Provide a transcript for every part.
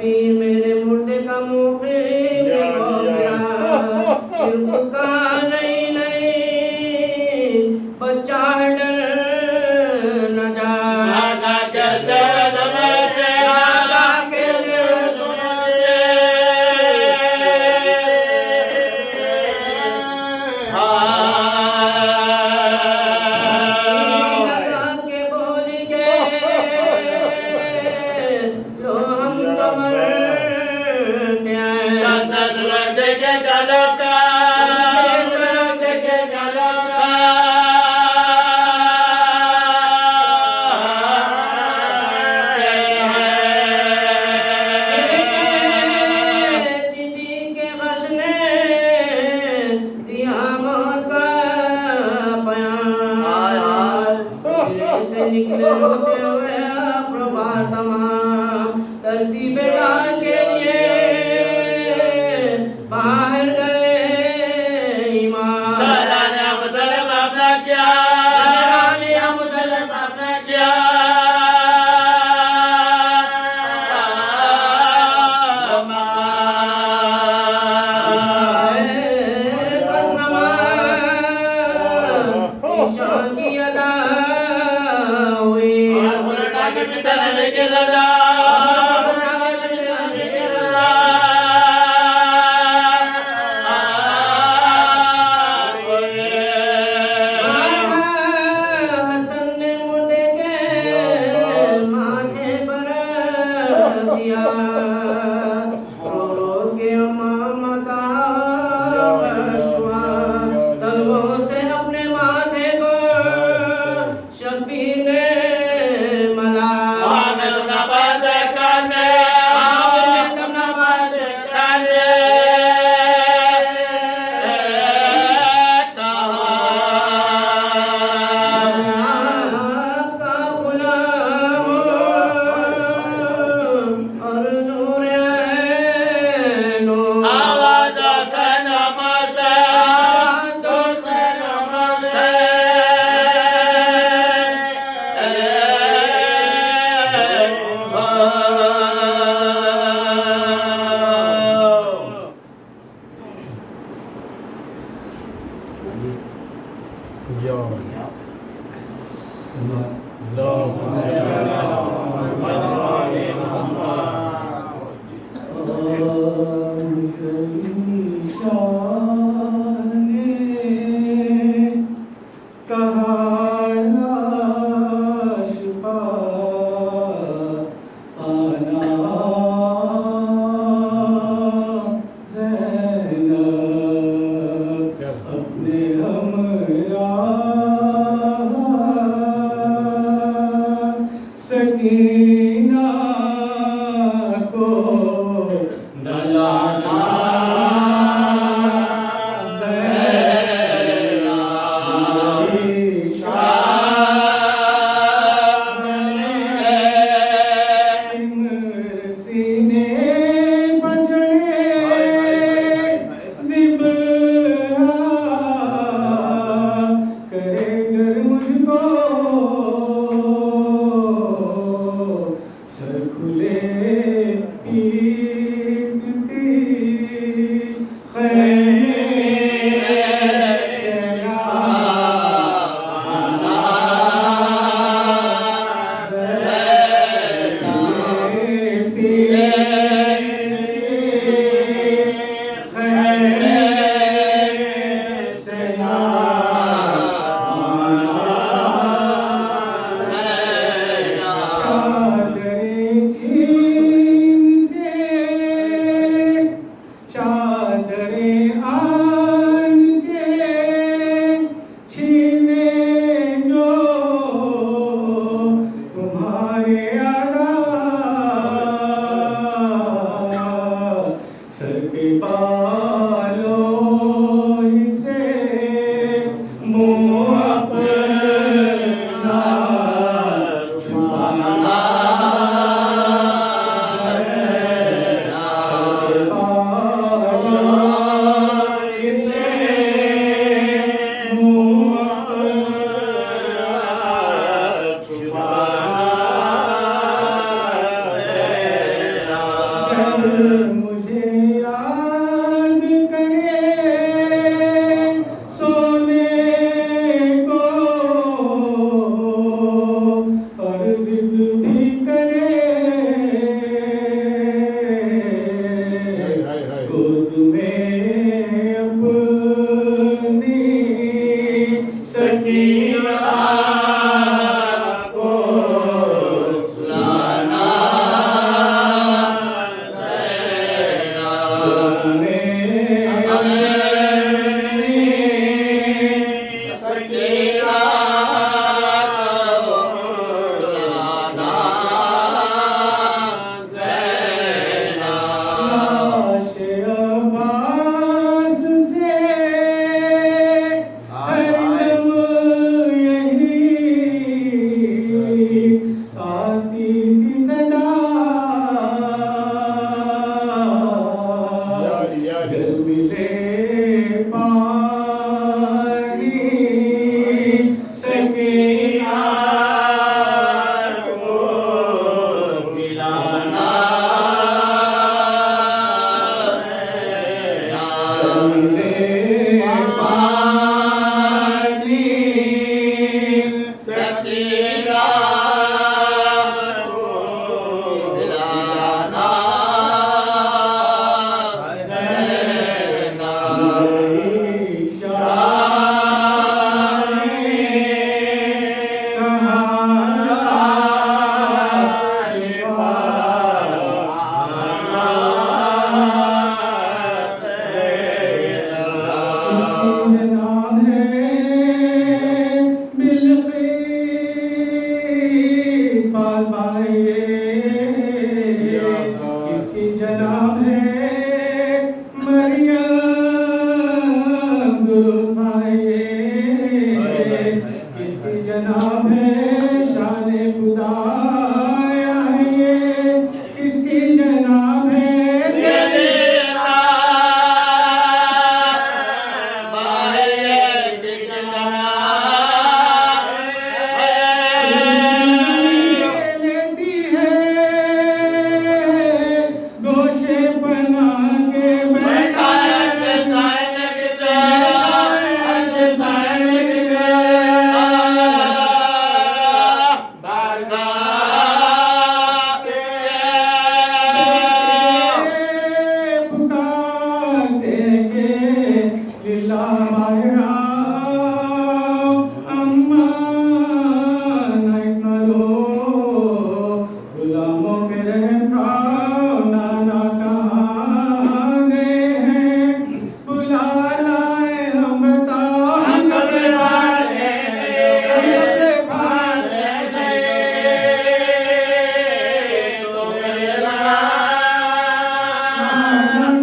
پیر میرے مردے کا مقیم دیکھو میرا عرق کا نہیں نہیں بچہ ڈر نہ جا نکلے روتے ہوئے پربھا تمام ترتیب لاش کے لیے باہر گئے امام ترانیہ مسلم اپنا کیا ترانیہ مسلم اپنا کیا بس نماز عشاء کی ادا حسن نے مردے کے ماتھے پر دیا رو رو کے امام کا بشوا تلووں سے اپنے ماتھے کو شبیر نے مجھے یاد کرے سونے کو اور ضد بھی کرے گود میں اپنی سکینہ کو سلانا گود میں اپنی سکینہ لاش عباس سے ہر دم یہی آتی تھی صدا گر ملے پانی سکینہ کو پلانا ملے پانی سکینہ کو پلانا نئی شان جناب ہے بلقیس پال پائیے کس کی جناب ہے مریم درود پائیے کس کی جناب ہے شان خدا آئیے کس کی جناب ہے لیتی ہے گوشے بنا کے بیٹھا پکارتے کہ للہ باہرہ امان اتنا رو غلاموں پہ رحم کھاؤ نانا کہاں گئے ہیں بلا لائے ہم بتاؤ ہم کپڑے پھاڑ لے گئے کپڑے پھاڑ لے گئے تو کرے لگا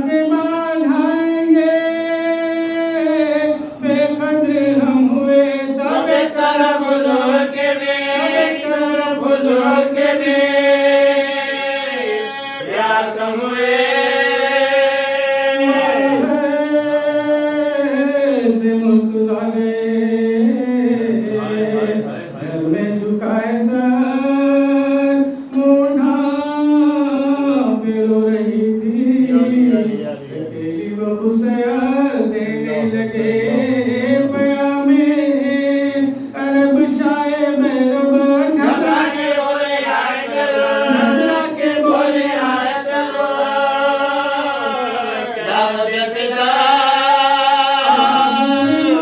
کے بعد آئیں گے بے قدر ہم ہوئے سب ایک طرف حضور کے میں ایک طرف حضور کے میں پیار کم ہوئے سے ملک گزارے گھر میں جھکائے سر موڑھا پہ رو رہی تھی اکیلی وہ غسل دینے لگے پیام عرب شائع محرب گھبرا کے بولے آئے کرو گھبرا کے بولے آئے کرو کیا مجھے پتا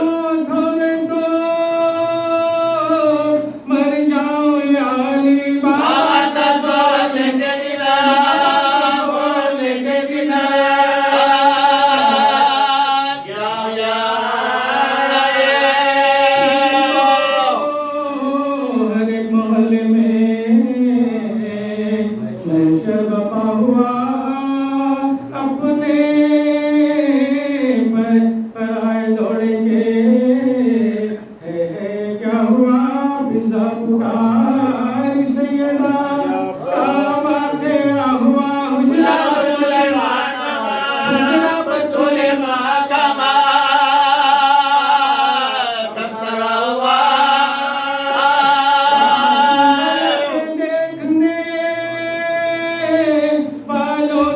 موت ہوئے تو مر جاؤں یا علی بابا تصور لے کے گنا تصور لے کے گنا جاؤ یا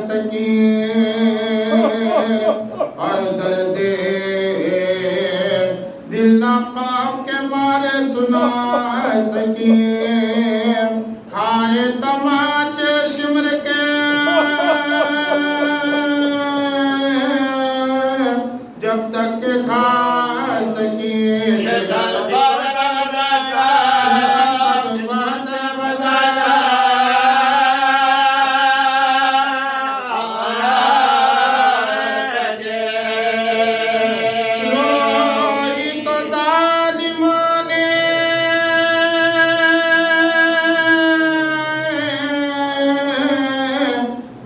سکیں اور درد دل ناقاف کے مارے سنا سکیں کھائے تماچے شمر کے جب تک کہ کھا سکیں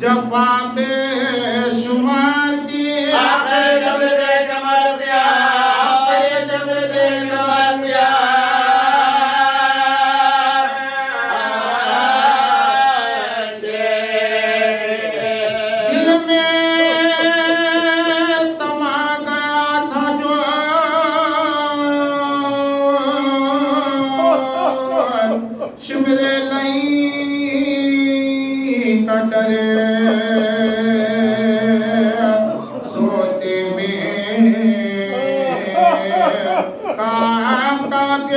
جفا بے شمار کی آخر جب دے جمال دیا آخر جب دے جمال دیا دل میں سما گیا تھا جو شمر لئی کا ڈرے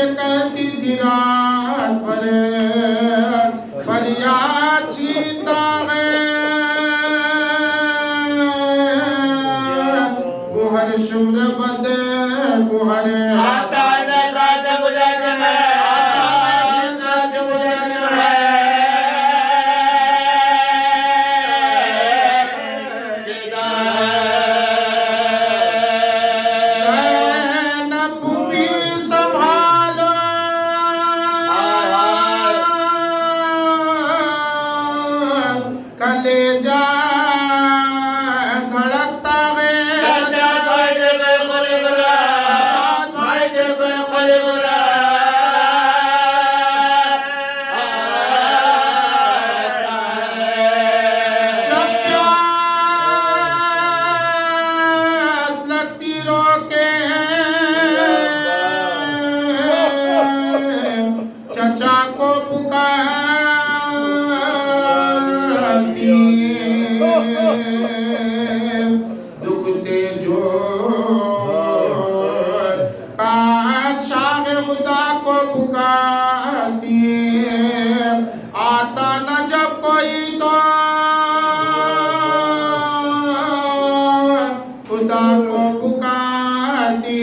کرتی تھی رات پر فریاد چیتا ہے گوہر شمر بد گوہر آتا ہے ساز بجھن میں کلیجا دھڑکتا ہے سچا بھائی دے بے خلی برا بھائی دے بے خلی برا جب پیاس لگتی روکے چچا کو دکھتے جو شاہ خدا کو پکارتی آتا نہ جب کوئی تو خدا کو پکارتی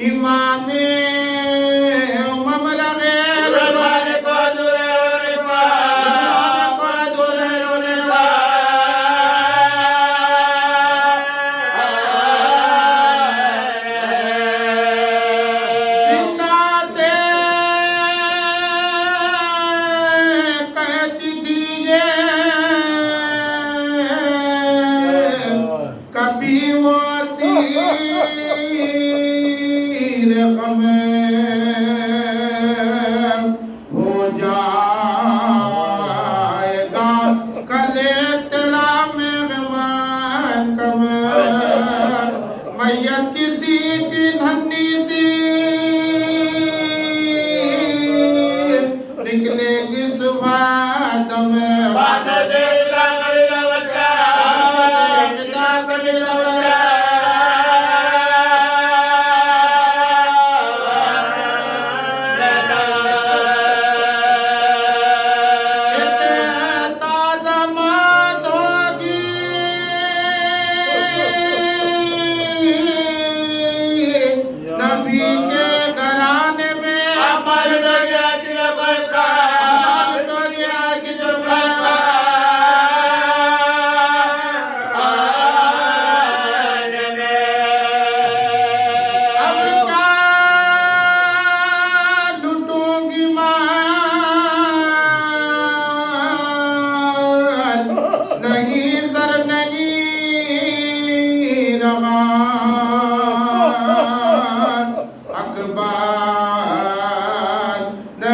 امام مملغ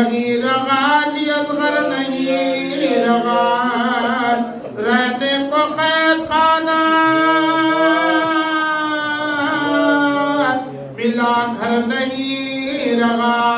صغیر غالی اصغر نہیں رہا رہنے کو قید خانہ ملا گھر نہیں رہا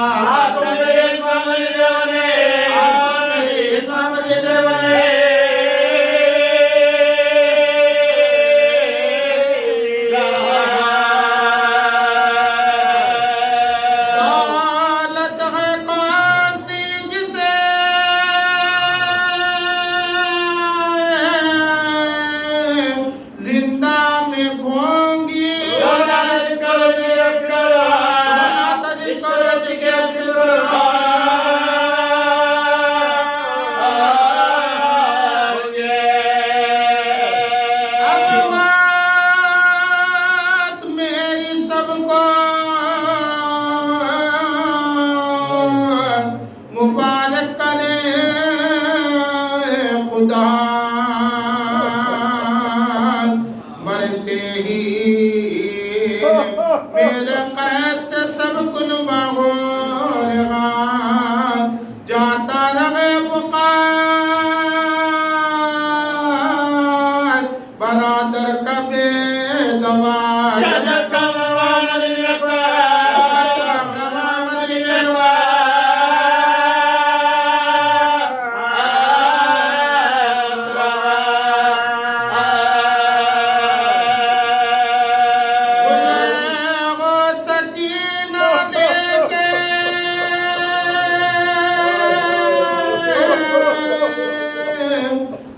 مبارک کرے خدا مرتے ہی میرے قید سے سب کن بغورغا جاتا رہے بقار برادر کا بے دوار جنت کا مروان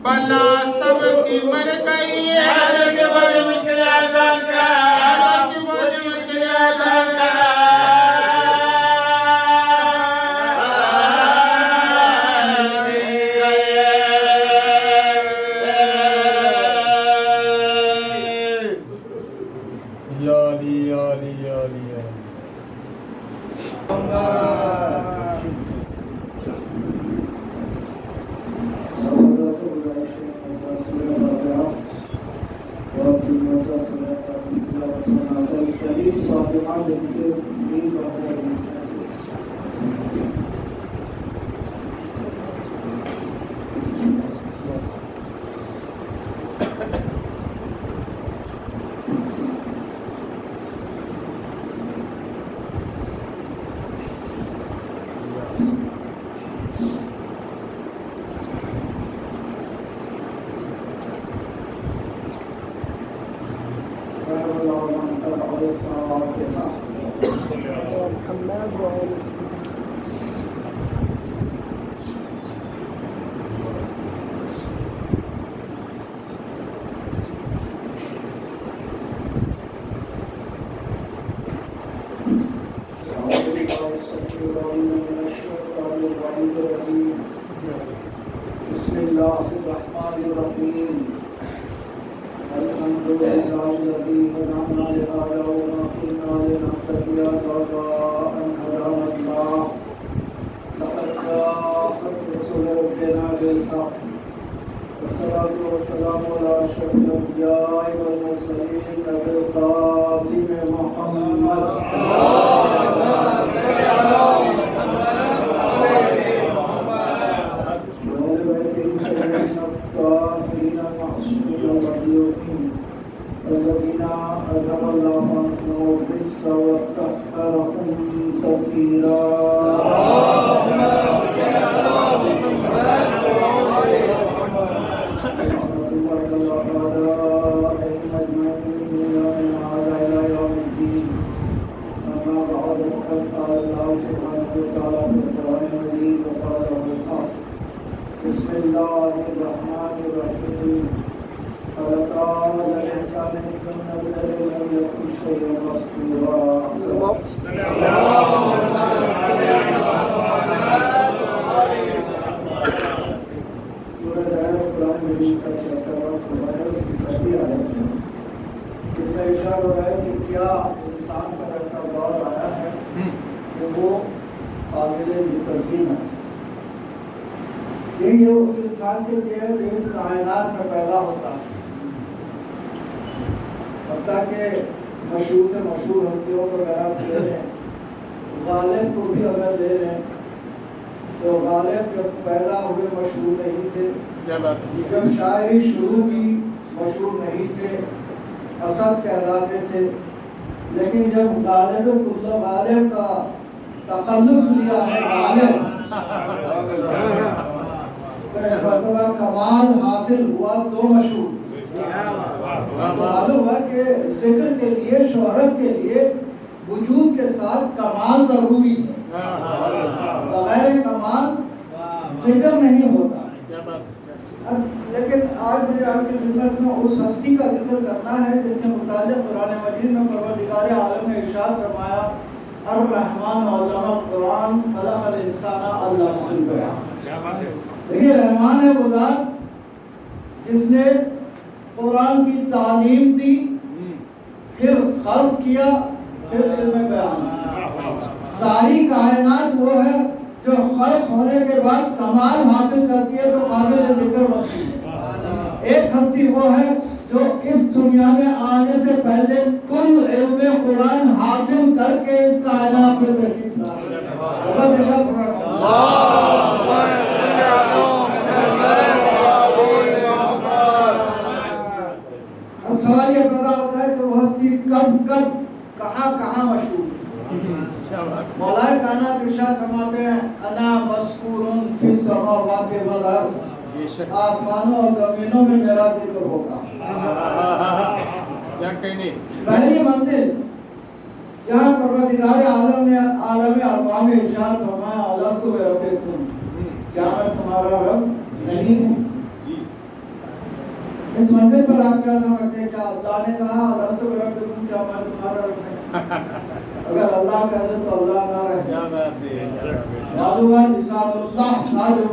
بلا سب کی مر گئی ہے حضرت کے بارے میں چلے آزان کا حضرت کے بارے میں چلے آزان کا یا علی یا علی یا علی بسم اللہ الرحمن الرحیم الحمد للہ الذی هدانا لهذا وما كنا لنهتدي لولا ان هدانا الله لقد جاءت رسل ربنا بالحق والصلاة والسلام على أشرف الأنبياء والمرسلين نبي القاسم محمد الذين أذهب الله عنهم الرجس وطهرهم تطهيرا اللهم صل على محمد وعلى آل محمد ورحمة الله أعدائهم أجمعين من يوم هذا إلى يوم الدين أما بعد فقد قال الله سبحانه وتعالى في القرآن المجيد وقاله الحق بسم الله الرحمن الرحيم خلق الإنسان من نطفة لم يكن شيئا مذكورا اللهم صل على محمد وعلى آل محمد سورہ قرآن مجید کا چیپٹر سورہ ہے اس کی پہلی آیت ہے اس میں ارشاد ہو رہا ہے کہ کیا انسان پر ایسا دور آیا ہے کہ وہ قابل ذکر بھی نہ یہ اس انسان کے لیے جو اس کائنات میں پیدا ہوتا ہے حتیٰ کہ مشہور سے مشہور ہوتی ہو تو اگر آپ لے لیں غالب کو بھی اگر لے لیں تو غالب جب پیدا ہوئے مشہور نہیں تھے، کیا بات ہے، جب شاعری شروع کی مشہور نہیں تھے، اسد کہلاتے تھے، لیکن جب غالب کل غالب کا تخلص لیا ہے غالب، تو ایک مرتبہ کمال حاصل ہوا تو مشہور۔ معلوم ہے کہ ذکر کے لیے، شہرت کے لیے وجود کے ساتھ کمال ضروری ہے، بغیر کمال ذکر نہیں ہوتا۔ لیکن آج مجھے آپ کی خدمت میں اس ہستی کا ذکر کرنا ہے جس کے متعلق قرآن مجید میں پروردگار عالم نے ارشاد فرمایا الرحمن علم القرآن خلق الانسان علمہ البیان۔ دیکھیے رحمان ہے وہ ذات جس نے قرآن کی تعلیم دی، پھر خلق کیا، پھر علم بیان۔ ساری کائنات وہ ہے جو خلق ہونے کے بعد کمال حاصل کرتی ہے تو قابل ذکر بنتی ہے۔ ایک ہستی وہ ہے جو اس دنیا میں آنے سے پہلے کل علم قرآن حاصل کر کے اس کائنات میں تشریف لائی۔ اب سوال یہ پیدا ہوتا ہے کہ وہ ہستی کب کب کہاں کہاں مشہور تھی۔ مولا کائنات ارشاد فرماتے ہیں انا مذکور فی السماوات والارض، آسمانوں اور زمینوں میں میرا ذکر ہوگا۔ پہلی منزل جہاں پروردگار عالم نے عالم ارواح میں ارشاد فرمایا الست بربکم، کیا میں تمہارا رب نہیں ہوں؟ اس منزل پر آپ کیا سمجھتے ہیں؟ کیا اللہ نے کہا الست بربکم، کیا میں تمہارا رب نہیں؟ اگر اللہ کہہ دے تو اللہ نہ رہے۔ کیا بات ہے، معلوم لسان اللہ تھا جو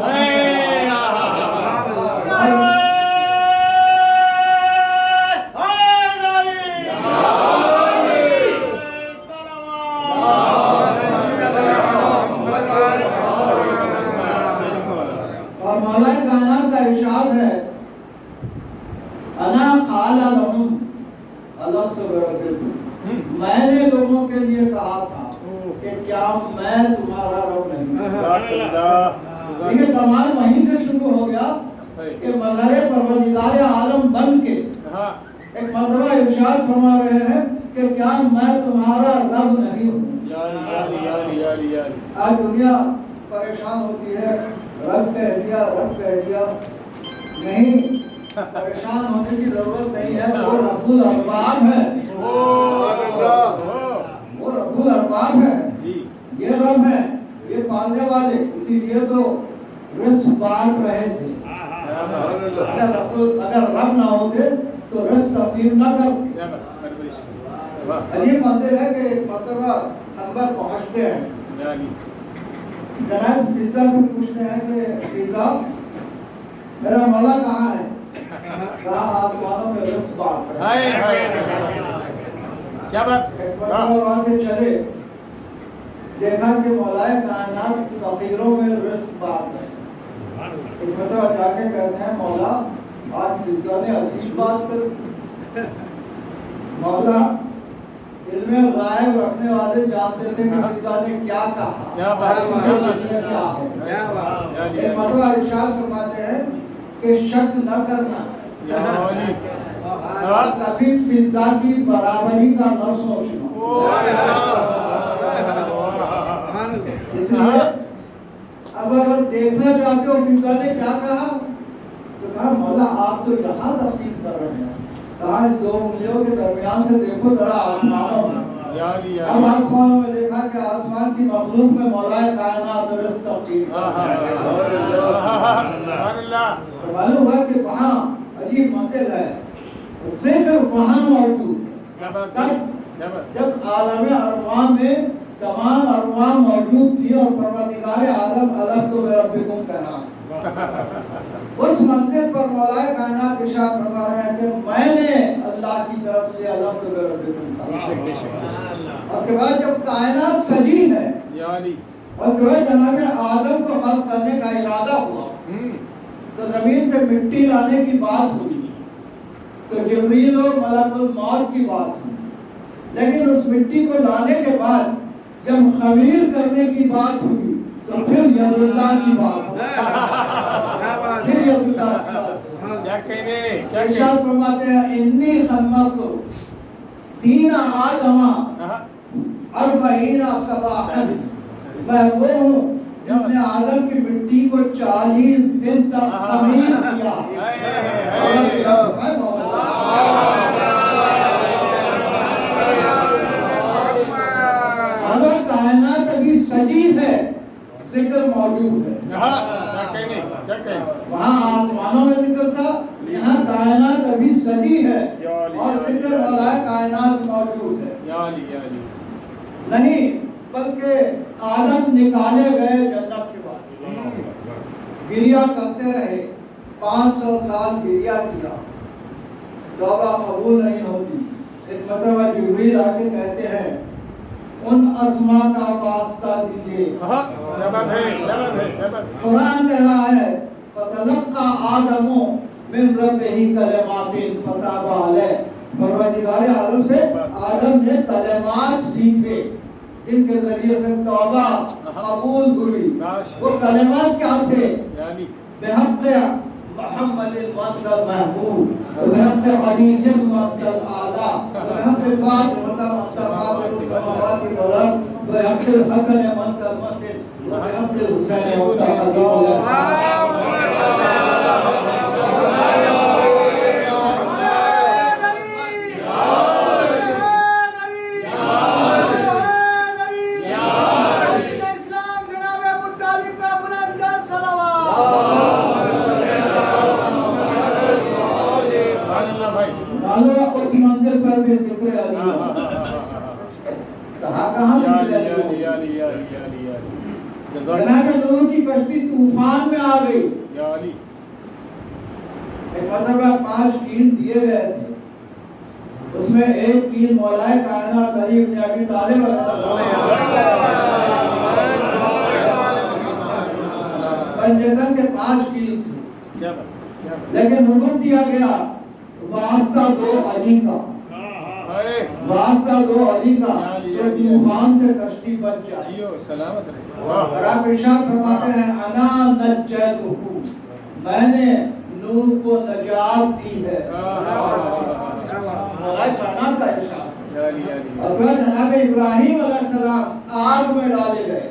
اور مولا کائنات کا ارشاد ہے انا قال لهم الست بربکم، میں نے لوگوں کے لیے کہا تھا کہ کیا میں تمہارا رب نہیں؟ یہ کمال وہیں سے شروع ہو گیا کہ مظہر پروردگار عالم بن کے ایک مرتبہ ارشاد فرما رہے ہیں کہ کیا میں تمہارا رب نہیں ہوں؟ آج دنیا پریشان ہوتی ہے، رب کہہ دیا، رب کہہ دیا۔ نہیں، پریشان ہونے کی ضرورت نہیں ہے، وہ رب الارباب ہے، وہ رب الارباب ہے، یہ رب ہے، یہ پالنے والے، اسی لیے تو رزق بانٹ رہے تھے۔ اگر رب نہ ہوتے تو رزق تقسیم نہ کرتے۔ عجیب منزل ہے کہ ایک مرتبہ خنبر پہنچتے ہیں، جناب فضا سے پوچھتے ہیں کہ فضا میرا مولا کہاں ہے؟ کہا آسمانوں میں رزق بانٹ رہے ہیں۔ کیا بات، ایک مرتبہ وہاں سے چلے، دیکھا کہ مولا کائنات فقیروں میں رزق بانٹ رہے ہیں۔ ایک مرتبہ جا کے کہتے ہیں مولا آج فضا نے عجیب بات کر دی۔ مولا علم غائب رکھنے والے جانتے تھے کہ فضا نے کیا کہا، کیا ہے۔ ایک مرتبہ ارشاد فرماتے ہیں کہ شک نہ کرنا، کبھی فضا کی برابری کا نہ سوچنا۔ اس لیے اگر دیکھنا چاہتے ہو فضا نے کیا کہا تو کہا مولا آپ تو یہاں تفصیل کر رہے ہیں، کہا ان دو انگلیوں کے درمیان سے دیکھو ذرا آسمانوں میں۔ اب آسمانوں میں دیکھا کہ آسمان کی مخلوق میں مولا کائنات رزق تقسیم معلوم ہے کہ وہاں عجیب منزل ہے، ذکر وہاں موجود ہے۔ جب عالم ارواح میں تمام ارواح موجود تھی اور پروردگار عالم الست بربکم کہا، اس منزل پر مولا کائنات ارشاد فرما رہے ہیں کہ میں نے اللہ کی طرف سے الست بربکم کہا۔ اس کے بعد جب کائنات سجی ہے اور جو ہے جناب آدم کو خلق کرنے کا ارادہ ہوا تو زمین سے مٹی لانے کی بات ہوئی، تو جبریل اور ملک الموت کی بات ہوئی، لیکن اس مٹی کو لانے کے بعد جب خمیر کرنے کی بات ہوئی تو پھر یداللہ کی بات ہے، پھر یداللہ کی بات ہے۔ کیا کہنے ارشاد فرماتے ہیں انی خلقت دین آدم اربعین صباحا، میں وہ ہوں جس نے آدم کی مٹی کو 40 دن تک خمیر کیا۔ اگر کائنات ابھی سجی ہے ذکر موجود ہے، وہاں آسمانوں میں ذکر تھا، یہاں کائنات ابھی سجی ہے اور ذکر والا کائنات موجود ہے۔ نہیں بلکہ آدم نکالے گئے جنت سے باہر، گریا کرتے رہے، 500 سال گریا کیا، توبہ قبول نہیں ہوتی۔ ایک مرتبہ جبریل آ کے کہتے ہیں ان اسما کا واسطہ دیجیے۔ قرآن کہہ رہا ہے فتلقى آدم من ربه کلمات فتاب علیہ، پروردگار عالم سے آدم نے کلمات سیکھے جن کے ذریعے سے توبہ قبول ہوئی۔ وہ کلمات کیا تھے؟ بحق محمد المنت المحبوب، بحق علی المنت العالی، بحق فاطمہ مصطفیٰ السماوات والارض، بحق الحسن منت المسجد، بحق الحسین منت اس منزل پر بھی ذکر علی کہاں جناب نوح کی کشتی طوفان میں آ گئی۔ ایک مرتبہ 5 کیل دیے گئے تھے، اس میں ایک کیل مولا کائنات علی بن ابی طالب علیہ السلام، پنجتن کے 5 کیل تھے، لیکن حکم دیا گیا واسطہ دو علی کا، واسطہ دو علی کا، جو طوفان سے کشتی بچ جائے۔ سلامت رہے۔ اور آپ ارشاد فرماتے ہیں انا نجیتہ، میں نے نوح کو نجات دی ہے۔ مولا کائنات کا ارشاد ہے۔ اور پھر جناب ابراہیم علیہ السلام آگ میں ڈالے گئے۔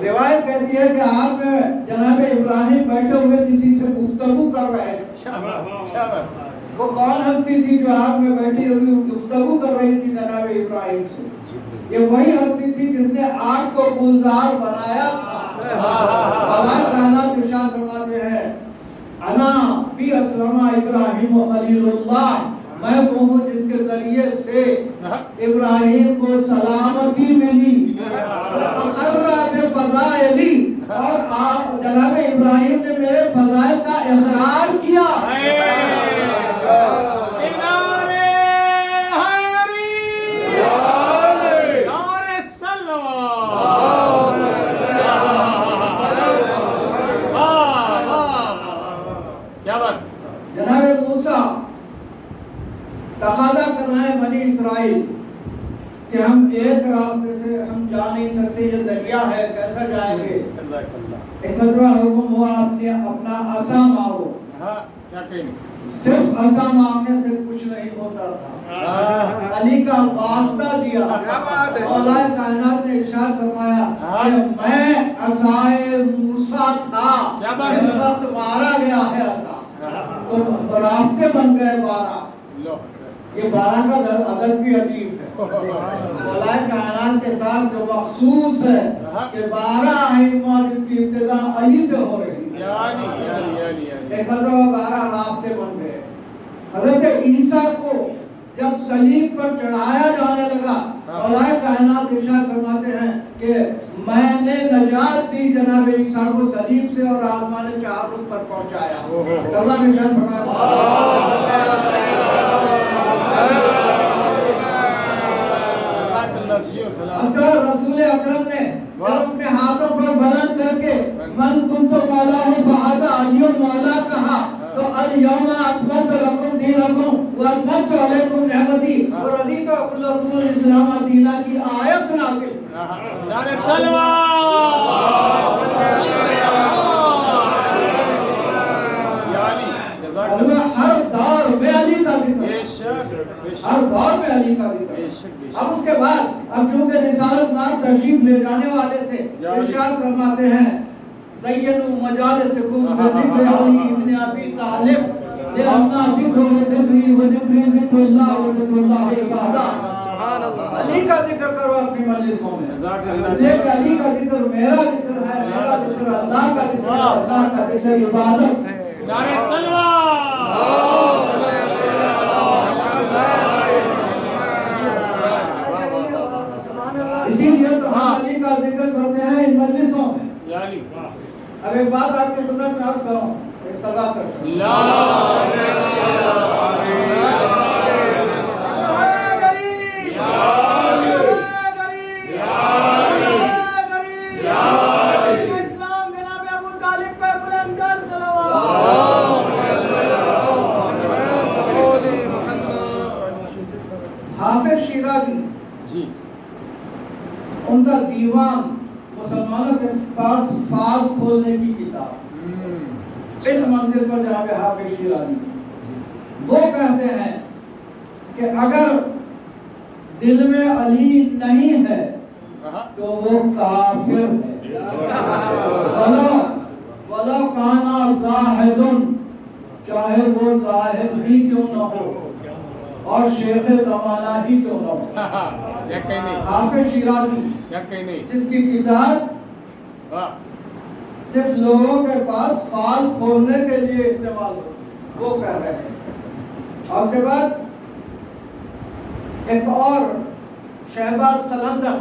روایت کہتی ہے کہ آگ میں جناب ابراہیم بیٹھے ہوئے کسی سے گفتگو کر رہے تھے۔ وہ کون ہستی تھی جو آگ میں بیٹھی ہوئی گفتگو کر رہی تھی جناب ابراہیم سے؟ یہ وہی ہستی تھی جس نے آگ کو گلزار بنایا تھا۔ اللہ کائنات ارشاد فرماتے ہیں انا بی اسلم ابراہیم خلیل اللہ، میں وہ ہوں جس کے ذریعے سے ابراہیم کو سلامتی ملی، اقرّ بفضائلی، اور جناب ابراہیم نے میرے فضائل کا اقرار کیا۔ جناب موسیٰ تقاضا کر رہے ہیں بنی اسرائیل کہ ہم ایک راستے سے ہم جا نہیں سکتے، یہ دریا ہے، کیسا جائیں گے؟ ایک مرتبہ حکم ہوا اپنا عصا مارو۔ صرف عصا مارنے سے کچھ نہیں ہوتا تھا، علی کا واسطہ دیا۔ مولا کائنات نے ارشاد فرمایا کہ میں عصائے موسیٰ تھا، اس وقت مارا گیا ہے عصا، تو راستے بن گئے 12۔ یہ 12 کا عدد بھی عجیب ہے۔ مولا کائنات کے ساتھ جو مخصوص ہے کہ 12 ائمہ جس کی ابتدا علی سے ہو رہی ہے، ایک مرتبہ 12 راستے بن گئے۔ حضرت عیسیٰ کو جب صلیب پر چڑھایا جانے لگا، مولا کائنات ارشاد فرماتے ہیں کہ میں نے نجات دی جناب عیسیٰ کو صلیب سے اور آسمان 4 رخ پر پہنچایا۔ اللہ نے ارشاد فرمایا اگر رسول اکرم نے جب اپنے ہاتھوں پر بلند کر کے من کنت مولا ہوں فہذا علی مولا کہا، تو الیوم اکملت لکم دینکم واتممت علیکم نعمتی ورضیت لکم الاسلام دینا کی آیت نازل۔ نعرہ سلوات یا علی جزاک اللہ ہر دور میں علی کا ذکر، بے شک ہر دور میں علی کا ذکر۔ بے شک اب اس کے بعد اب چونکہ رسالت نام تشریف لے جانے والے تھے، ارشاد فرماتے ہیں زینوا مجالسکم بذکر علی ابن ابی طالب لأننا ذکر ذکری و ذکری ذکر اللہ و ذکر اللہ عبادہ۔ سبحان اللہ علی کا ذکر کرو اپنی مجلسوں میں، جزاک اللہ دیکھ علی کا ذکر میرا ذکر ہے، میرا ذکر اللہ کا ذکر ہے، اللہ کا ذکر عبادت ہے۔ نعرہ سلوات اسی لیے تو ہم علی کا ذکر کرتے ہیں ان مجلسوں میں۔ یا علی اب ایک بات آپ کی خدمت میں عرض کروں، ایک صدا کر لا اسلام جناب ابو طالب پہ بلند صلوات۔ حافظ شیرازی جی ان کا دیوان مسلمانوں کے پاس فال کھولنے کی کتاب، اس منزل پر جناب حافظ شیرازی وہ کہتے ہیں کہ اگر دل میں علی نہیں ہے تو وہ کافر ہے، وَلَوْ كَانَ زَاہِدٌ، چاہے وہ زاہد بھی کیوں نہ ہو اور شیخ زمانہ ہی کیوں نہ ہو۔ حافظ شیرازی جس کی کتاب صرف لوگوں کے پاس فال کھولنے کے لیے استعمال ہو، وہ کہہ رہے ہیں۔ اور اس کے بعد ایک اور شہباز قلندر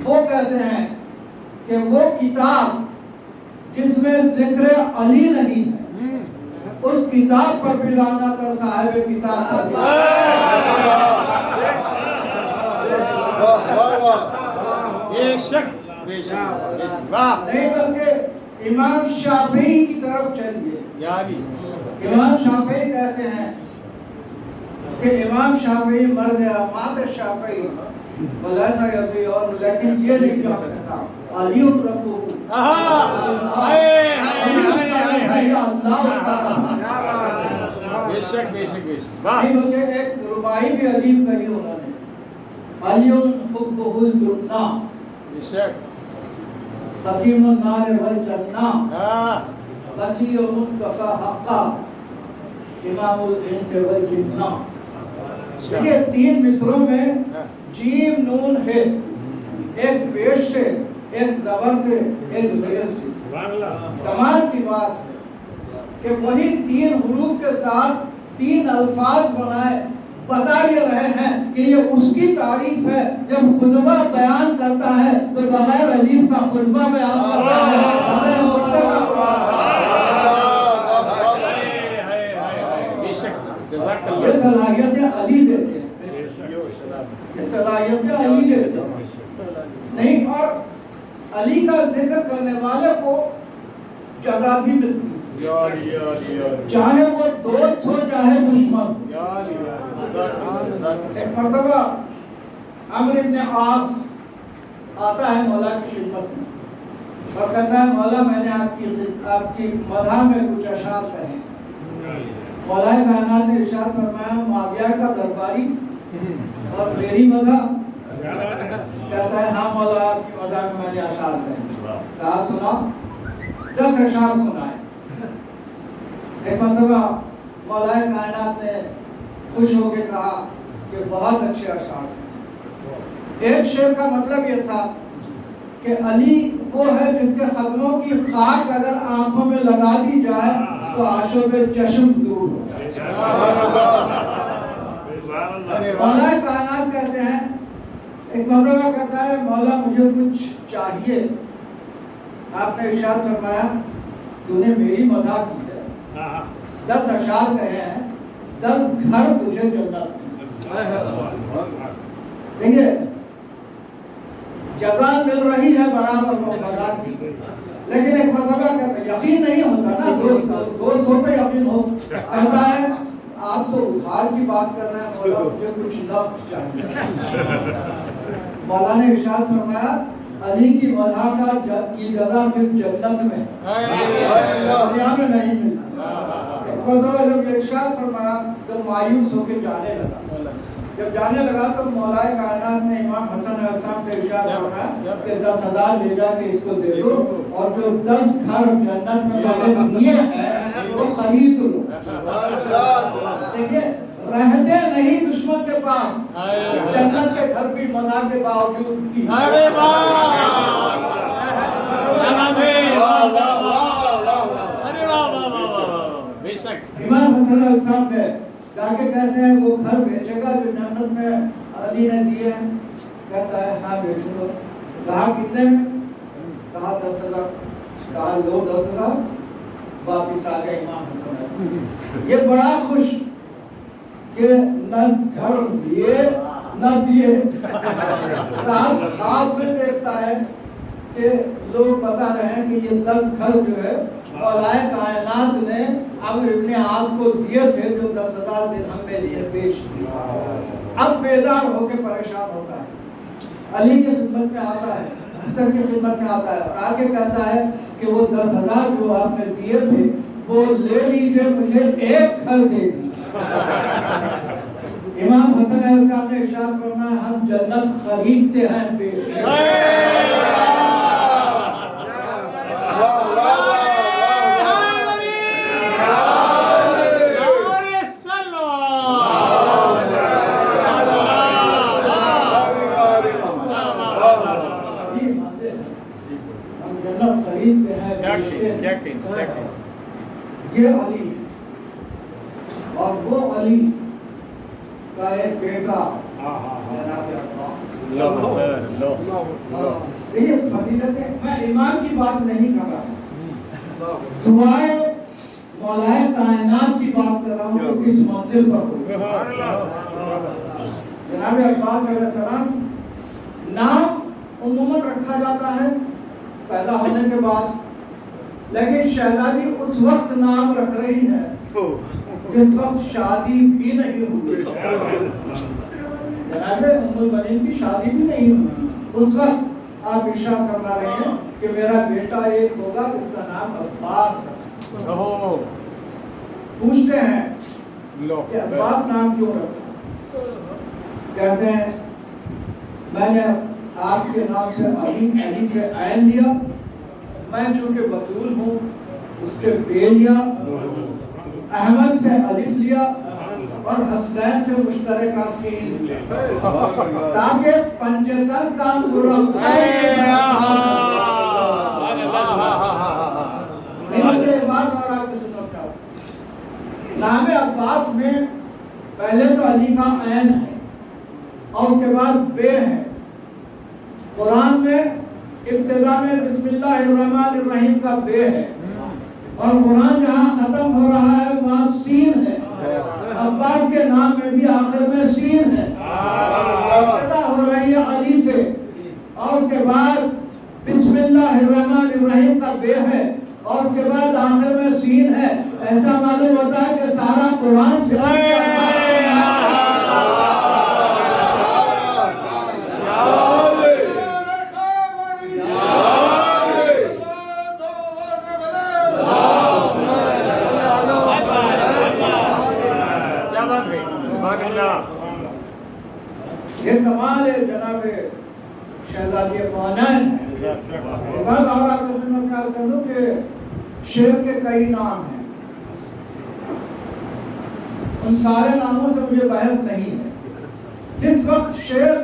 وہ کہتے ہیں کہ وہ کتاب جس میں ذکر علی نہیں ہے اس کتاب پر بھی لعنت اور صاحب کتاب پر بھی۔ بے شک بے شک واہ نہیں بلکہ امام شافعی کی طرف چلیے۔ یا علی امام شافعی کہتے ہیں کہ امام شافعی مر گیا، مات شافعی ولیسا یدی، اور لیکن یہ نہیں کہہ سکا علی ربہ بے شک بے شک بے شک واہ نہیں بلکہ ایک ربائی بھی علیم کہی انہوں نے، علی حبہ الجنہ بے شک قسیم النار والجنہ ہاں وسیع مصطفیٰ حقا امام الانس والجنہ۔ دیکھئے تین مصروں میں جیم نون ہے، ایک پیش سے، ایک زبر سے، ایک زیر سے۔ کمال کی بات ہے کہ وہی تین حروف کے ساتھ تین الفاظ بنائے، بتا یہ رہے ہیں کہ یہ اس کی تعریف ہے جب خطبہ بیان کرتا ہے تو بغیر الف کا خطبہ بیان کرتا ہے، بغیر نقطے کا یہ صلاحیتیں علی دیتے ہیں، یہ صلاحیتیں علی دیتے ہیں نہیں، اور علی کا ذکر کرنے والے کو جگہ بھی ملتی ہے، چاہے وہ دوست ہو چاہے دشمن۔ ایک مرتبہ عمرو ابن عاص آتا ہے مولا کی خدمت میں اور کہتا ہے مولا میں نے آپ کی مدح میں کچھ اشعار کہے۔ مولا کائنات نے ارشاد فرمایا معاویہ کا درباری اور میری مدح؟ کہتا ہے ہاں مولا آپ کی مدح میں نے اشعار کہے۔ کہا سنا، 10 اشعار سنائے۔ ایک مرتبہ مولا کائنات نے خوش ہو کے کہا کہ بہت اچھے اشعار ہیں۔ ایک شعر کا مطلب یہ تھا کہ علی وہ ہے جس کے قدموں کی خاک اگر آنکھوں میں لگا دی جائے تو آشوب چشم دور ہو جائے۔ مولا کائنات کہتے ہیں، ایک مرتبہ کہتا ہے مولا مجھے کچھ چاہیے، آپ نے ارشاد فرمایا تو نے میری مدح کی ہے، 10 اشعار کہے ہیں، 10 گھر تجھے جنت۔ دیکھیے جزا مل رہی ہے برابر مدح کی، لیکن ایک مرتبہ کہتا ہے یقین نہیں ہوتا نا، دوست ہوتا یقین ہو، کہتا ہے آپ تو ادھار کی بات کر رہے ہیں مولا مجھے کچھ نفت چاہیے۔ مولا نے ارشاد فرمایا علی کی مدح کی جزا صرف جنت میں دنیا میں نہیں ملتی. ایک مرتبہ جب یہ ارشاد فرمایا تو مایوس ہو کے جانے لگا. جب جانے لگا تو مولا کائنات نے امام حسن علیہ السلام سے ارشاد فرمایا کہ 10,000 لے جا کے اس کو دے دو اور جو 10 گھر جنت میں میں نے دیے ہیں وہ خرید لو. دیکھیے رہتے نہیں دشمن کے پاس جنت کے گھر بھی منا کے باوجود بھی. ارے واہ بے شک. امام حسن علیہ السلام نے جا کے کہتے ہیں وہ گھر بیچے گا جو جنت میں علی نے دیے ہیں. کہتا ہے ہاں بیچوں گا. کہا کتنے میں؟ کہا 10,000. کہا لو 10,000. واپس آ گئے امام حسن. یہ بڑا خوش کہ نہ گھر دیے نہ دیے. رات خواب میں دیکھتا ہے کہ لوگ بتا رہے ہیں کہ یہ 10 گھر جو ہے مولا کائنات نے عمرو ابن عاص کو دیے تھے جو 10,000 درہم میں لیے بیچ دیے. اب بیدار ہو کے پریشان ہوتا ہے. علی کی خدمت میں آتا ہے, حسن کی خدمت میں آتا ہے اور آگے کہتا ہے کہ وہ 10,000 جو آپ نے دیے تھے وہ لے لیجئے, مجھے ایک گھر دے دیجیے. امام حسن علیہ السلام نے ارشاد فرمایا ہم جنت خریدتے ہیں پیش یہ علی ہے اور وہ علی کا ایک بیٹا جناب عباس. یہ فضیلت ہے. میں امام کی بات نہیں کر رہا, دعائے مولا کائنات کی بات کر رہا ہوں کہ کس منزل پر ہو. جناب عباس علیہ السلام نام عموماً رکھا جاتا ہے پیدا ہونے کے بعد, لیکن شہزادی اس وقت نام رکھ رہی ہے جس وقت شادی بھی نہیں ہوئی. جناب ام البنین کی شادی بھی نہیں ہوئی. اس وقت آپ ارشاد فرما رہے ہیں کہ میرا بیٹا ایک ہوگا جس کا نام عباس ہے. پوچھتے ہیں کہ عباس نام کیوں رکھا؟ کہتے ہیں میں نے آپ کے نام سے علی سے عین لیا, میں چونکہ بطول ہوں اس سے بے لیا, احمد سے الف لیا اور حسنین سے مشترکہ سین لیا تاکہ پنجتن کا مربع نام عباس میں پہلے تو علی کا عین ہے اور اس کے بعد بے ہے. قرآن میں ابتدا میں بسم اللہ الرحمن الرحیم کا بے ہے اور قرآن جہاں ختم ہو رہا ہے وہاں سین ہے. عباس کے نام میں بھی آخر میں سین ہے. ابتدا ہو رہی ہے علی سے اور اس کے بعد بسم اللہ الرحمن الرحیم کا بے ہے اور اس کے بعد آخر میں سین ہے. ایسا معلوم ہوتا ہے کہ سارا قرآن سے یہ کمال ہے جناب شہزادی کونین. ایک بات اور آپ کو سننا کیا کر دوں کہ شعر کے کئی نام ہیں, ان سارے ناموں سے مجھے بحث نہیں ہے. جس وقت شعر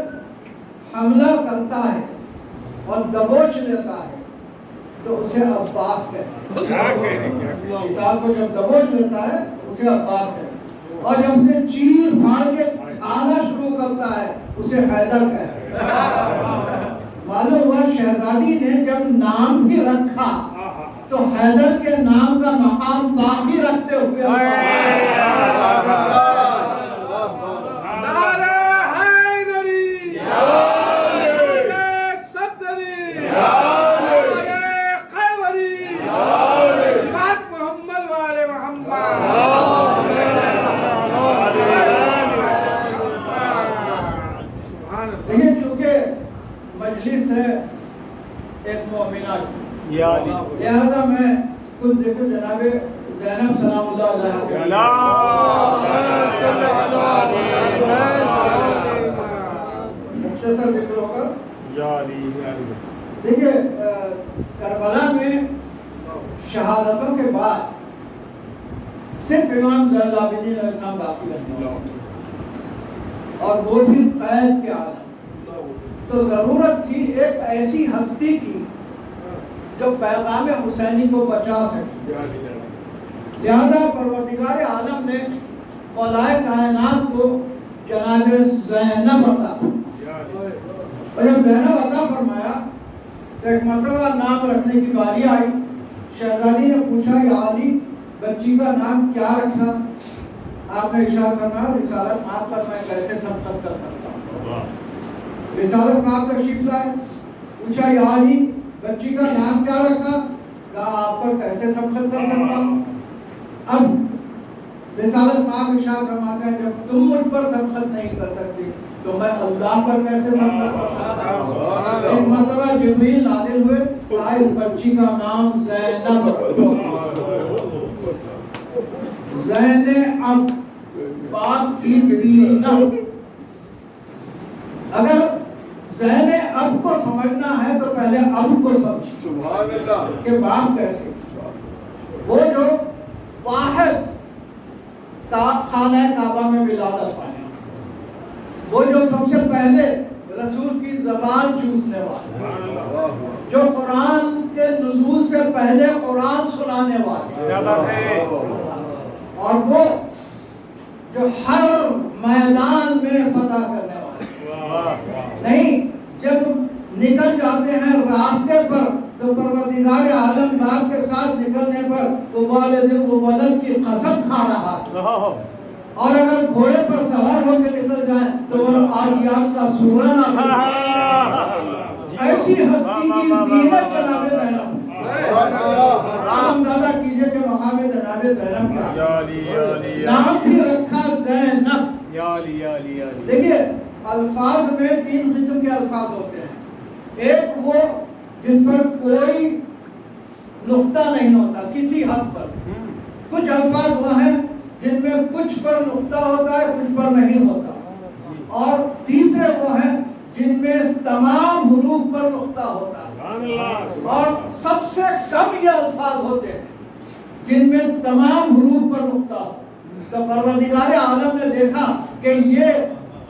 حملہ کرتا ہے اور دبوچ لیتا ہے تو اسے عباس کہتے ہیں. شکار کو جب دبوچ لیتا ہے اسے عباس کہتے ہیں اور جب اسے چیر پھاڑ کے کھانا شروع کرتا ہے اسے حیدر کہتے ہیں. معلوم ہوا شہزادی نے جب نام بھی رکھا تو حیدر کے نام کا مقام باقی رکھتے ہوئے ایک مومنہ کی. یا علی لہذا میں کچھ ذکر جناب زینب سلام اللہ علیہ مختصر ذکر ہوگا. دیکھیے کربلا میں شہادتوں کے بعد صرف امام زین العابدین علیہ السلام باقی رہنے اور وہ بھی قید کے عالم. تو ضرورت تھی ایک ایسی ہستی کی جو پیغام حسینی کو بچا سکے. لہذا پروردگار عالم نے مولائے کائنات کو جناب زینب عطا اور جب زینب عطا فرمایا تو ایک مرتبہ نام رکھنے کی باری آئی. شہزادی نے پوچھا یا علی بچی کا نام کیا رکھا؟ آپ نے ارشاد فرمایا رسالت مآب پر میں کیسے سبقت کر سکتا ہوں. رسالت مآب تشریف لائے. پوچھا یا علی بچی کا نام کیا رکھا؟ کہا آپ پر کیسے سبقت کر سکتا ہوں. اب رسالت مآب ارشاد فرماتا ہے جب تم مجھ پر سبقت نہیں کر سکتے تو میں اللہ پر کیسے سبقت کر سکتا ہوں. ایک مرتبہ جبریل نازل ہوئے کہا اس بچی کا نام زینب زینب باپ کی زینب. اگر زینب کو سمجھنا ہے تو پہلے اب کو سمجھ کہ باپ کیسے. وہ جو واحد خانہ کعبہ میں ولادت پایا, وہ جو سب سے پہلے رسول کی زبان چوسنے والے, جو قرآن کے نزول سے پہلے قرآن سنانے والے, اور وہ جو ہر میدان میں فتح کرنے والے. نہیں جب نکل جاتے ہیں راستے پر تو پروردگار عالم باپ کے ساتھ نکلنے پر وہ والد و ولد کی قسم کھا رہا ہے. اور اگر گھوڑے پر سوار ہو کے نکل جائے تو وہ آدیات کا سورہ نہ ہو. ایسی ہستی کی زینت جناب زینب. اندازہ کیجئے کہ مقام جناب زینب کیا نام بھی رکھا زینب. دیکھیے الفاظ میں تین قسم کے الفاظ ہوتے ہیں. ایک وہ جس پر کوئی نقطہ نہیں ہوتا کسی حد پر. کچھ الفاظ وہ ہیں جن میں کچھ پر نقطہ ہوتا ہے کچھ پر نہیں ہوتا. اور تیسرے وہ ہیں جن میں تمام حروف پر نقطہ ہوتا ہے. اور سب سے کم یہ الفاظ ہوتے ہیں جن میں تمام حروف پر نقطہ ہو. تو پروردگار عالم نے دیکھا کہ یہ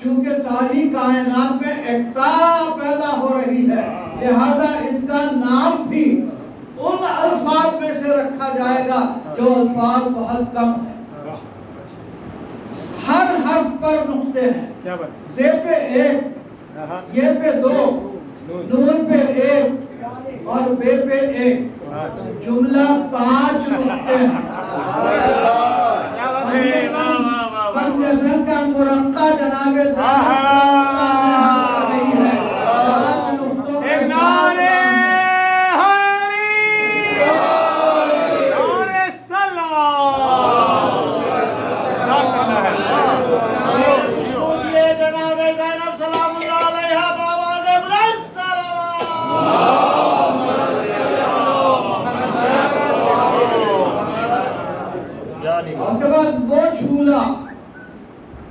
چونکہ ساری کائنات میں ایکتا پیدا ہو رہی ہے لہذا اس کا نام بھی ان الفاظ میں سے رکھا جائے گا جو الفاظ بہت کم ہیں. ہر حرف پر نقطے ہیں. زے پہ ایک, یہ پہ دو, نون پہ ایک اور بے پہ ایک. جملہ 5 نقطے ہیں. پنجتن کا مرقع جناب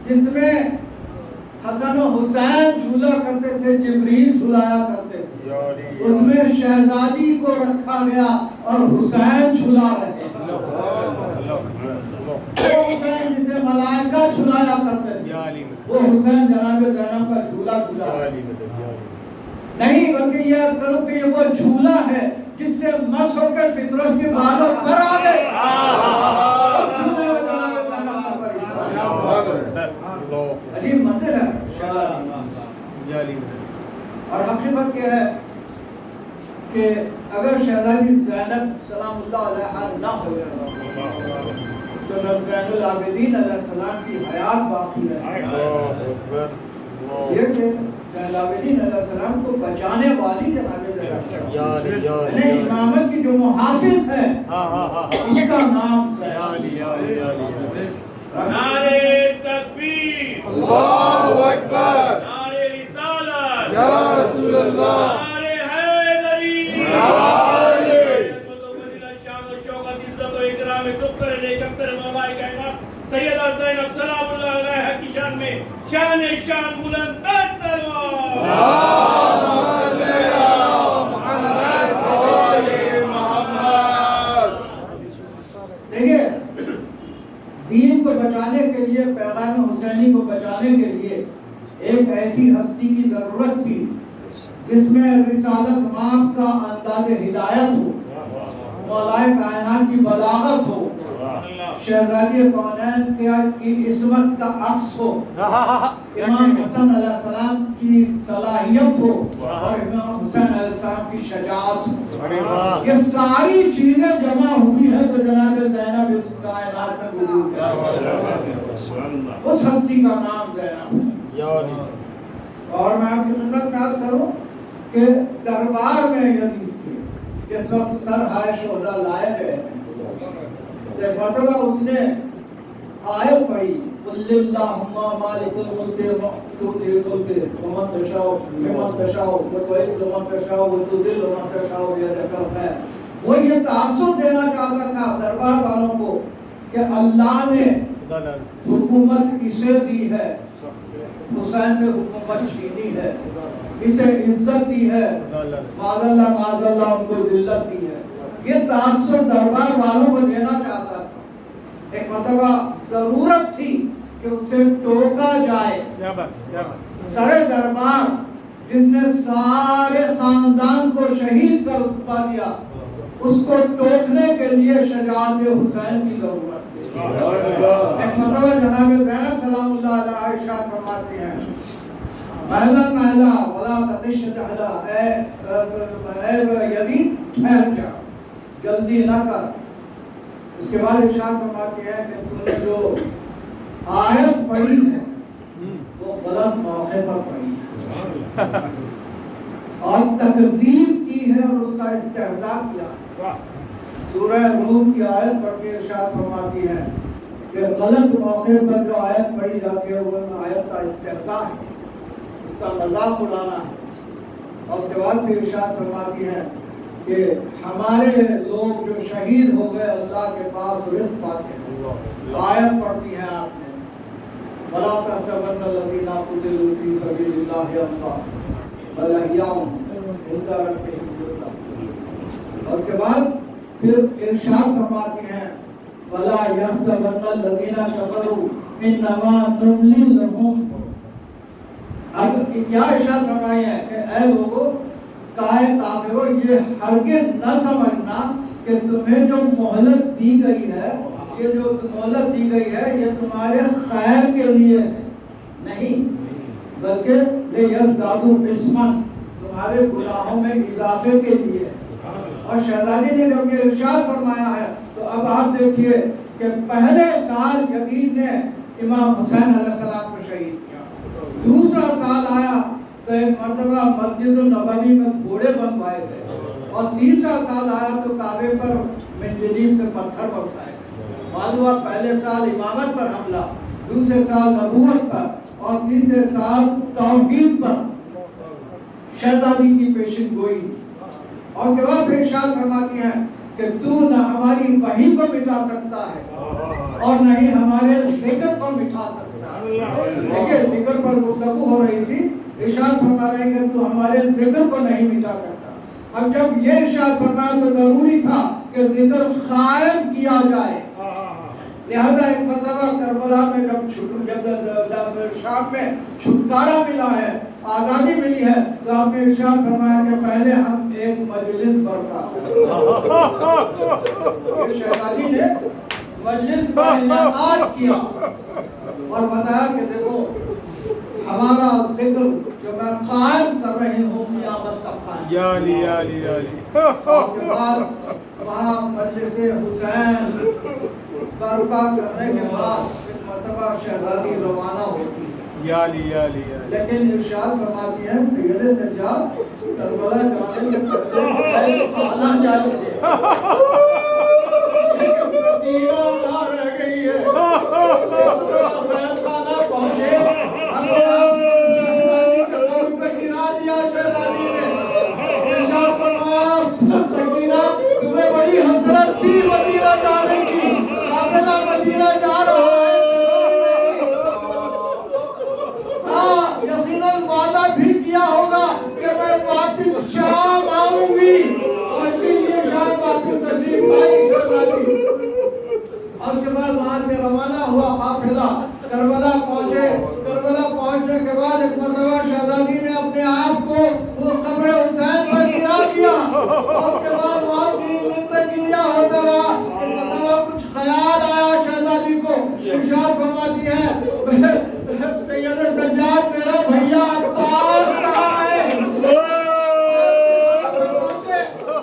جس میں حسن و حسین جھولا کرتے تھے جبریل جھولایا کرتے تھے اس میں شہزادی کو رکھا گیا اور حسین جھولا رہے. وہ حسین جسے ملائکہ جھولایا کرتے تھے وہ حسین جناب زینب کا جھولا جھولا نہیں بلکہ یہ عرض کروں کہ یہ وہ جھولا ہے جس سے مس ہو کر فطرت کے بالوں پر آ گئے. عجیب منظر ہے. اور حقیقت یہ ہے کہ اگر شہزادی زینب سلام اللہ علیہا نہ ہو تو زین العابدین علیہ السلام کی حیات باقی رہے. یہ کہ زین العابدین علیہ السلام کو بچانے والی جناب زینب یعنی امامت کی جو محافظ ہے اس کا نام نعرے تکبیر اللہ اکبر نعرے رسالت یا رسول اللہ نعرے حیدری شان شان بلند سلوات دیکھیے دین کو بچانے کے لیے، پیغام حسینی کو بچانے کے لیے ایک ایسی ہستی کی ضرورت تھی جس میں رسالت مآب کا انداز ہدایت ہو، مولائے کائنات کی بلاغت ہو، شہزادی کونین کی عصمت کا عکس ہو، امام حسن علیہ السلام کی صلاحیت ہو اور امام حسین علیہ السلام کی شجاعت ہو. یہ ساری چیزیں جمع ہوئی ہے تو جناب زینب اس کائنات میں وجود ہے. اس ہستی کا نام زینب. اور میں آپ کی خدمت میں عرض کروں کہ دربار میں یزید کے جس وقت سر ہائے شہداء لائے گئے ایک مرتبہ اس نے آیت پڑھی قل اللہم مالک الملک تؤتی الملک ومن تشاء ممن تشاء وتعز من تشاء وتذل من تشاء بیدک الخیر. وہ یہ تاثر دینا چاہتا تھا دربار والوں کو کہ اللہ نے حکومت اسے دی ہے، حسین سے حکومت چھینی ہے، اسے عزت دی ہے، معاذ اللہ ان کو ذلت دی ہے. یہ تاثر دربار والوں کو دینا چاہتا تھا. ایک مرتبہ ضرورت تھی کہ اسے ٹوکا جائے. سر دربار جس نے سارے خاندان کو شہید کر دیا، اس کو ٹوکنے کے لیے شجاعت حسین کی ضرورت تھی. ایک مرتبہ جناب زینب سلام اللہ علیہ ارشاد فرماتی ہیں محلا محلا ولا تتش جہلا، اے یزید ٹھہر جا، جلدی نہ کر. اس کے بعد ارشاد فرماتی ہے کہ تم نے جو آیت پڑھی ہے وہ غلط موقع پر پڑھی ہے اور تکذیب کی ہے اور اس کا استہزاء کیا ہے. سورہ روم کی آیت پڑھ کے ارشاد فرماتی ہے کہ غلط موقع پر جو آیت پڑھی جاتی ہے وہ آیت کا استہزاء ہے، اس کا مذاق اڑانا ہے. اور اس کے بعد پھر ارشاد فرماتی ہے کہ ہمارے لوگ جو شہید ہو گئے اللہ کے پاس رزق پاتے ہیں. آیت پڑھتی ہے آپ نے وَلَا تَحْسَبَنَّ الَّذِينَ قُتِلُوا فِي سَبِيلِ اللَّهِ أَمْوَاتٌ بَلْ أَحْيَاءٌ عِندَ رَبِّهِمْ يُرْزَقُونَ. اس کے بعد پھر ارشاد فرماتی ہیں وَلَا يَحْسَبَنَّ الَّذِينَ كَفَرُوا إِنَّمَا نُمْلِي لَهُمْ. اب کیا ارشاد فرمائی ہے کہ اے لوگوں کہے کافرو یہ ہرگز نہ سمجھنا کہ تمہیں جو مہلت دی گئی ہے، یہ جو مہلت دی گئی ہے یہ تمہارے خیر کے لیے نہیں، بلکہ لِيَزْدَادُوا إِثْمًا، تمہارے گناہوں میں اضافے کے لیے. اور شہزادی نے جب یہ ارشاد فرمایا ہے تو اب آپ دیکھیے کہ پہلے سال یزید نے امام حسین علیہ السلام کو شہید کیا. دوسرا سال آیا تو ایک مرتبہ مسجد النبوی میں گھوڑے بنوائے گئے اور تیسرا سال آیا تو کعبے پر منجنیق سے پتھر برسائے گئے. معلوم ہوا پہلے سال امامت پر حملہ، دوسرے سال نبوت پر اور تیسرے سال توحید پر شہزادی کی پیشن گوئی تھی. اور اس کے بعد پھر ارشاد فرماتی ہیں کہ تو نہ ہماری وحی کو مٹا سکتا ہے اور نہ ہی ہمارے ذکر کو مٹا سکتا ہے. دیکھیں ذکر پر گفتگو ہو رہی تھی، ارشاد فرما رہے ہیں کہ تو ہمارے ذکر کو نہیں مٹا سکتا. اب جب یہ ارشاد فرمایا تو ضروری تھا کہ ذکر قائم کیا جائے. لہذا ایک مرتبہ کربلا میں جب شام میں چھٹکارا ملا ہے، آزادی ملی ہے، تو آپ نے ارشاد فرمایا کہ پہلے ہم ایک مجلس برپا. شہزادی نے مجلس کا انعقاد کیا اور بتایا کہ دیکھو ہمارا ذکر جو میں قائم کر رہی ہوں قیامت تک قائم. یا علی یا علی یا علی. اور کے بعد وہاں مجلس حسین برپا کرنے کے بعد ایک مرتبہ شہزادی روانہ ہوتی ہے. یا علی یا علی یا علی. لیکن ارشاد فرماتی ہے سید سجاد کربلا جانے سے پہلے خانہ جائے سکینہ نہ رہ گئی ہے، خانہ پہنچے اپنے آپ پہ گرا دیا شہزادی نے. ارشاد فرمایا سکینہ تمہیں بڑی حسرت تھی مدینہ جانے کی، قافلہ مدینہ جا رہا ہے. اس کے بعد وہاں 3 دن تک گریا ہوتا رہا. ایک مرتبہ کچھ خیال آیا شہزادی کو. ارشاد فرماتی ہے سید سجاد میرا بھیا عباس کہاں ہے؟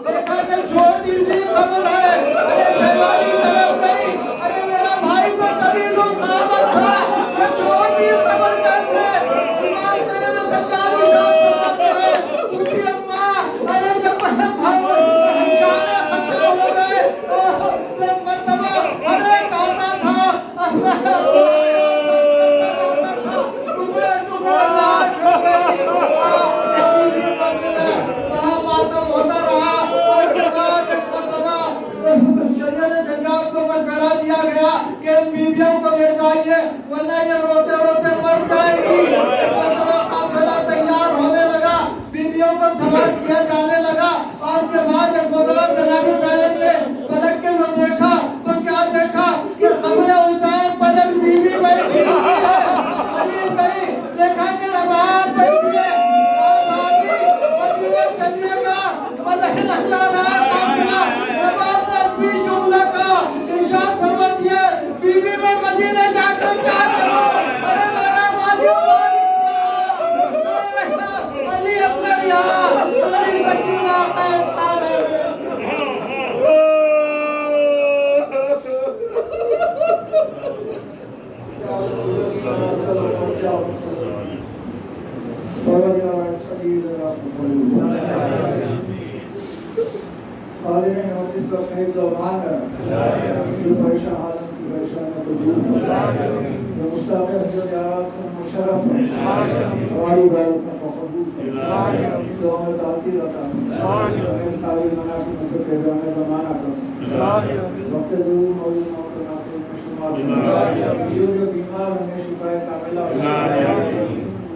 دیکھا کہ چھوٹی سی خبر ہے. ارے شہزادی تڑپ گئی. ارے میرا بھائی تو طویل القامت تھا, یہ چھوٹی خبر کیسے؟ امام سید سجاد ارشاد فرماتے ہیں اٹھی اماں. ارے جب شانے خطا ہو گئے ایک مرتبہ ارے کہتا تھا ٹکڑے ٹکڑے لاش ہو گئی. وہاں ماتم ہوتا رہا. اور کے بعد ایک مرتبہ سید سجاد کو مشورہ دیا گیا کہ بیویوں کو لے جائیے ورنہ یہ روتے روتے مر جائے گی. ایک مرتبہ قافلہ تیار ہونے لگا, بیویوں کو سوار کیا جانے لگا. اور اس کے بعد ایک مرتبہ جناب زینب نے پلٹ کے وہ دیکھا تو کیا دیکھا کہ قبر حسین پر ایک بیوی بیٹھی ہوئی ہے. قریب گئی, دیکھا کہ رباب بیٹھی ہے. مدینے چلیے گا, مدینہ جا رہا ہے قافلہ. رباب نے اپنی جملہ کا ارشاد فرماتی ہے بیوی میں مدینے جا کر کیا کروں؟ ارے میرا والد علی اصغر یہاں میری سکینہ قید خانے میں. حاضرین نوٹس کا فیض و امان کرا جو پریشان عالم کی پریشانیوں کو دور کرا, جو مستعفی حضرت آرات سے مشرف ہے, ہماری عبادت میں قبول کرا, جو ہمیں تاثیر عطا کرا, اس قابل منافع مصر کے جانے زمانہ کرا, وقت ضرور موجود موت ناصر میں شمار کرا, جو بیمار ہمیں شفائے کاملہ کرا,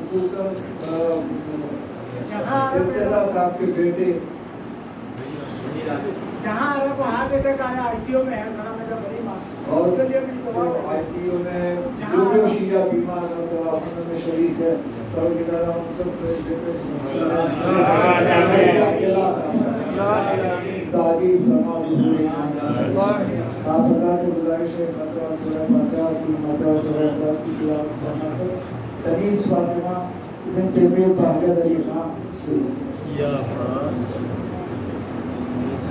خصوصاً ابتدا صاحب کے بیٹے جہاں عرب کو ہارٹ اٹیک آیا آئی سی یو میں ہے, ذرا میرا بڑی ماں اور اس کے لیے بھی دعا آئی سی یو میں جو شیعہ بیمار ہے دعاخانوں میں شریک ہے, پروردگار ہم سب کو اس بیٹے تعریف فرما دیجیے. آپ اللہ سے گزارش ہے فتویٰ سورہ فاتحہ کی مرتبہ سورہ اخلاص کی تلاوت کرنا کر. تنیس فاطمہ بنت بہجت علی خان